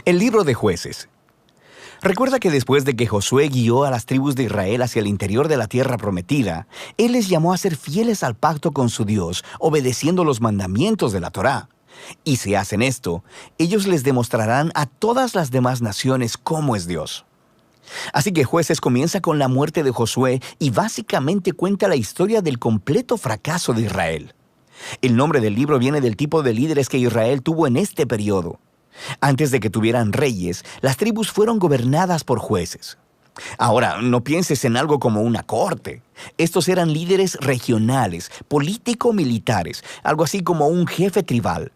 El libro de Jueces. Recuerda que después de que Josué guió a las tribus de Israel hacia el interior de la tierra prometida, él les llamó a ser fieles al pacto con su Dios, obedeciendo los mandamientos de la Torá. Y si hacen esto, ellos les demostrarán a todas las demás naciones cómo es Dios. Así que Jueces comienza con la muerte de Josué y básicamente cuenta la historia del completo fracaso de Israel. El nombre del libro viene del tipo de líderes que Israel tuvo en este periodo. Antes de que tuvieran reyes, las tribus fueron gobernadas por jueces. Ahora, no pienses en algo como una corte. Estos eran líderes regionales, político-militares, algo así como un jefe tribal.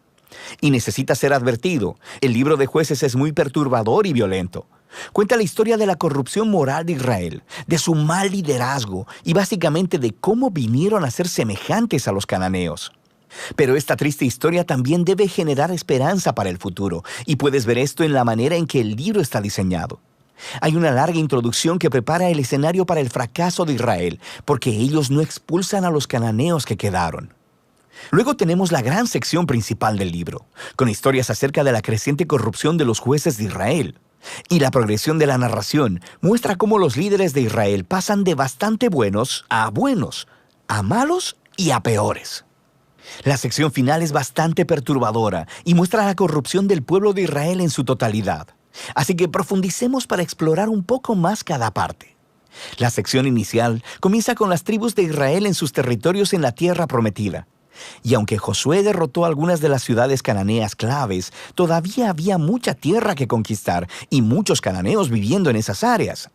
Y necesita ser advertido, el libro de Jueces es muy perturbador y violento. Cuenta la historia de la corrupción moral de Israel, de su mal liderazgo y básicamente de cómo vinieron a ser semejantes a los cananeos. Pero esta triste historia también debe generar esperanza para el futuro, y puedes ver esto en la manera en que el libro está diseñado. Hay una larga introducción que prepara el escenario para el fracaso de Israel, porque ellos no expulsan a los cananeos que quedaron. Luego tenemos la gran sección principal del libro, con historias acerca de la creciente corrupción de los jueces de Israel. Y la progresión de la narración muestra cómo los líderes de Israel pasan de bastante buenos, a malos y a peores. La sección final es bastante perturbadora y muestra la corrupción del pueblo de Israel en su totalidad. Así que profundicemos para explorar un poco más cada parte. La sección inicial comienza con las tribus de Israel en sus territorios en la tierra prometida. Y aunque Josué derrotó algunas de las ciudades cananeas claves, todavía había mucha tierra que conquistar y muchos cananeos viviendo en esas áreas.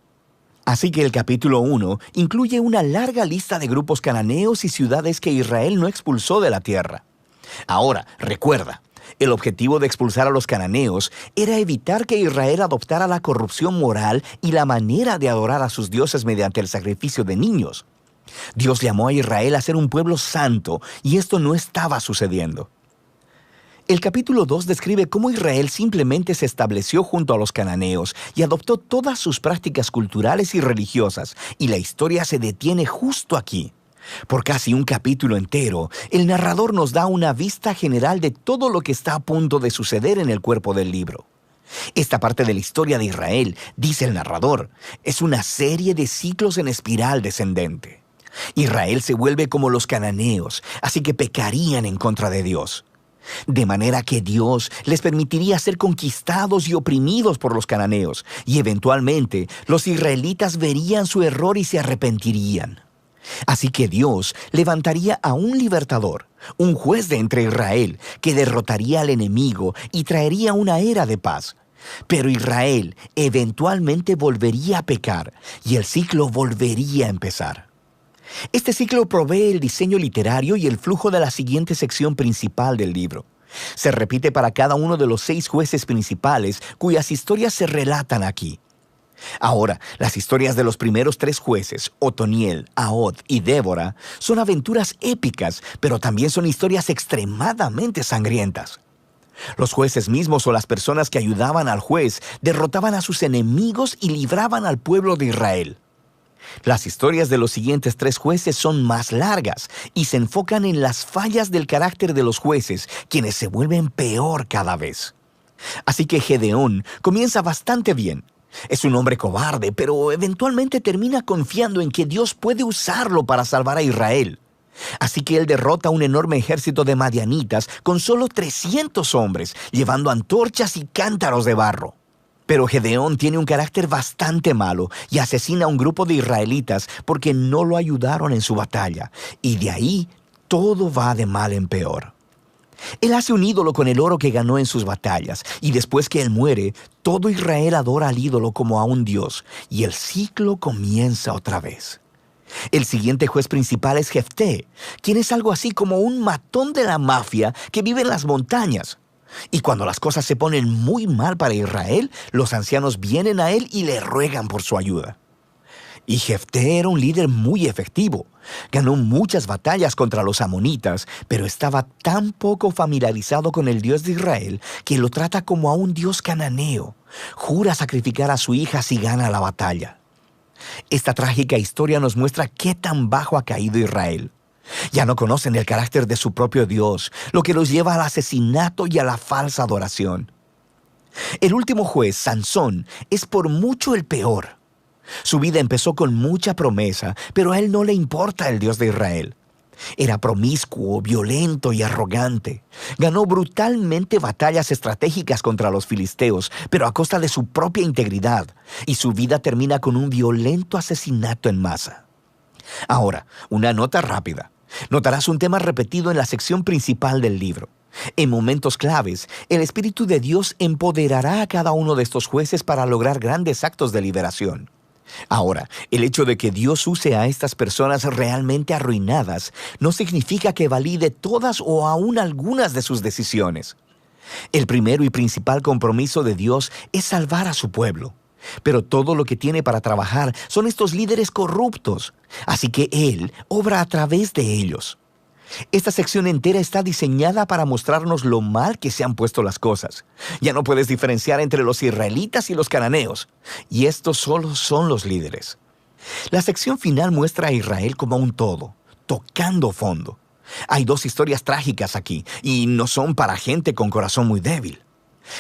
Así que el capítulo 1 incluye una larga lista de grupos cananeos y ciudades que Israel no expulsó de la tierra. Ahora, recuerda, el objetivo de expulsar a los cananeos era evitar que Israel adoptara la corrupción moral y la manera de adorar a sus dioses mediante el sacrificio de niños. Dios llamó a Israel a ser un pueblo santo, y esto no estaba sucediendo. El capítulo 2 describe cómo Israel simplemente se estableció junto a los cananeos y adoptó todas sus prácticas culturales y religiosas, y la historia se detiene justo aquí. Por casi un capítulo entero, el narrador nos da una vista general de todo lo que está a punto de suceder en el cuerpo del libro. Esta parte de la historia de Israel, dice el narrador, es una serie de ciclos en espiral descendente. Israel se vuelve como los cananeos, así que pecarían en contra de Dios. De manera que Dios les permitiría ser conquistados y oprimidos por los cananeos, y eventualmente los israelitas verían su error y se arrepentirían. Así que Dios levantaría a un libertador, un juez de entre Israel, que derrotaría al enemigo y traería una era de paz. Pero Israel eventualmente volvería a pecar, y el ciclo volvería a empezar. Este ciclo provee el diseño literario y el flujo de la siguiente sección principal del libro. Se repite para cada uno de los 6 jueces principales cuyas historias se relatan aquí. Ahora, las historias de los primeros 3 jueces, Otoniel, Ahod y Débora, son aventuras épicas, pero también son historias extremadamente sangrientas. Los jueces mismos o las personas que ayudaban al juez derrotaban a sus enemigos y libraban al pueblo de Israel. Las historias de los siguientes 3 jueces son más largas y se enfocan en las fallas del carácter de los jueces, quienes se vuelven peor cada vez. Así que Gedeón comienza bastante bien. Es un hombre cobarde, pero eventualmente termina confiando en que Dios puede usarlo para salvar a Israel. Así que él derrota a un enorme ejército de madianitas con solo 300 hombres, llevando antorchas y cántaros de barro. Pero Gedeón tiene un carácter bastante malo y asesina a un grupo de israelitas porque no lo ayudaron en su batalla, y de ahí todo va de mal en peor. Él hace un ídolo con el oro que ganó en sus batallas, y después que él muere, todo Israel adora al ídolo como a un dios, y el ciclo comienza otra vez. El siguiente juez principal es Jefté, quien es algo así como un matón de la mafia que vive en las montañas. Y cuando las cosas se ponen muy mal para Israel, los ancianos vienen a él y le ruegan por su ayuda. Y Jefté era un líder muy efectivo. Ganó muchas batallas contra los amonitas, pero estaba tan poco familiarizado con el Dios de Israel que lo trata como a un dios cananeo. Jura sacrificar a su hija si gana la batalla. Esta trágica historia nos muestra qué tan bajo ha caído Israel. Ya no conocen el carácter de su propio Dios, lo que los lleva al asesinato y a la falsa adoración. El último juez, Sansón, es por mucho el peor. Su vida empezó con mucha promesa, pero a él no le importa el Dios de Israel. Era promiscuo, violento y arrogante. Ganó brutalmente batallas estratégicas contra los filisteos, pero a costa de su propia integridad, y su vida termina con un violento asesinato en masa. Ahora, una nota rápida. Notarás un tema repetido en la sección principal del libro. En momentos claves, el Espíritu de Dios empoderará a cada uno de estos jueces para lograr grandes actos de liberación. Ahora, el hecho de que Dios use a estas personas realmente arruinadas no significa que valide todas o aún algunas de sus decisiones. El primero y principal compromiso de Dios es salvar a su pueblo. Pero todo lo que tiene para trabajar son estos líderes corruptos, así que Él obra a través de ellos. Esta sección entera está diseñada para mostrarnos lo mal que se han puesto las cosas. Ya no puedes diferenciar entre los israelitas y los cananeos, y estos solo son los líderes. La sección final muestra a Israel como un todo, tocando fondo. Hay dos historias trágicas aquí, y no son para gente con corazón muy débil.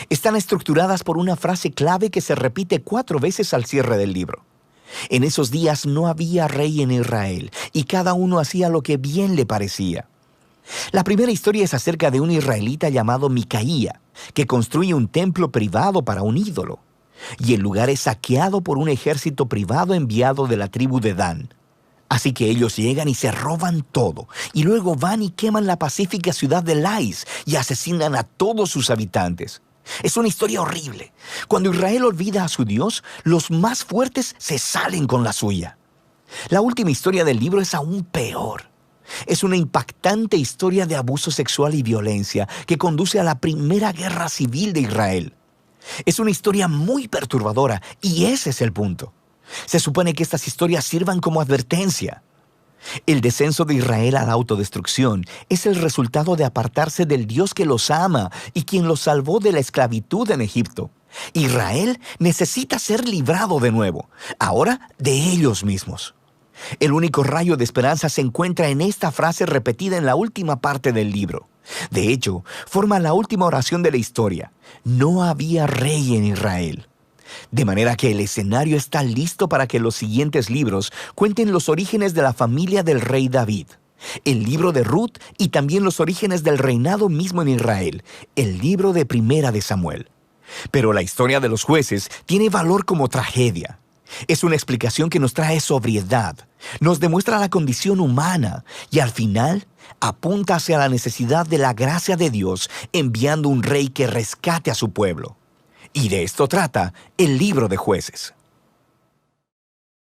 Están estructuradas por una frase clave que se repite 4 veces al cierre del libro. En esos días no había rey en Israel, y cada uno hacía lo que bien le parecía. La primera historia es acerca de un israelita llamado Micaía, que construye un templo privado para un ídolo, y el lugar es saqueado por un ejército privado enviado de la tribu de Dan. Así que ellos llegan y se roban todo, y luego van y queman la pacífica ciudad de Lais y asesinan a todos sus habitantes. Es una historia horrible. Cuando Israel olvida a su Dios, los más fuertes se salen con la suya. La última historia del libro es aún peor. Es una impactante historia de abuso sexual y violencia que conduce a la primera guerra civil de Israel. Es una historia muy perturbadora y ese es el punto. Se supone que estas historias sirvan como advertencia. El descenso de Israel a la autodestrucción es el resultado de apartarse del Dios que los ama y quien los salvó de la esclavitud en Egipto. Israel necesita ser librado de nuevo, ahora de ellos mismos. El único rayo de esperanza se encuentra en esta frase repetida en la última parte del libro. De hecho, forma la última oración de la historia. No había rey en Israel. De manera que el escenario está listo para que los siguientes libros cuenten los orígenes de la familia del rey David, el libro de Ruth y también los orígenes del reinado mismo en Israel, el libro de Primera de Samuel. Pero la historia de los jueces tiene valor como tragedia. Es una explicación que nos trae sobriedad, nos demuestra la condición humana y al final apunta hacia la necesidad de la gracia de Dios enviando un rey que rescate a su pueblo. Y de esto trata el libro de Jueces.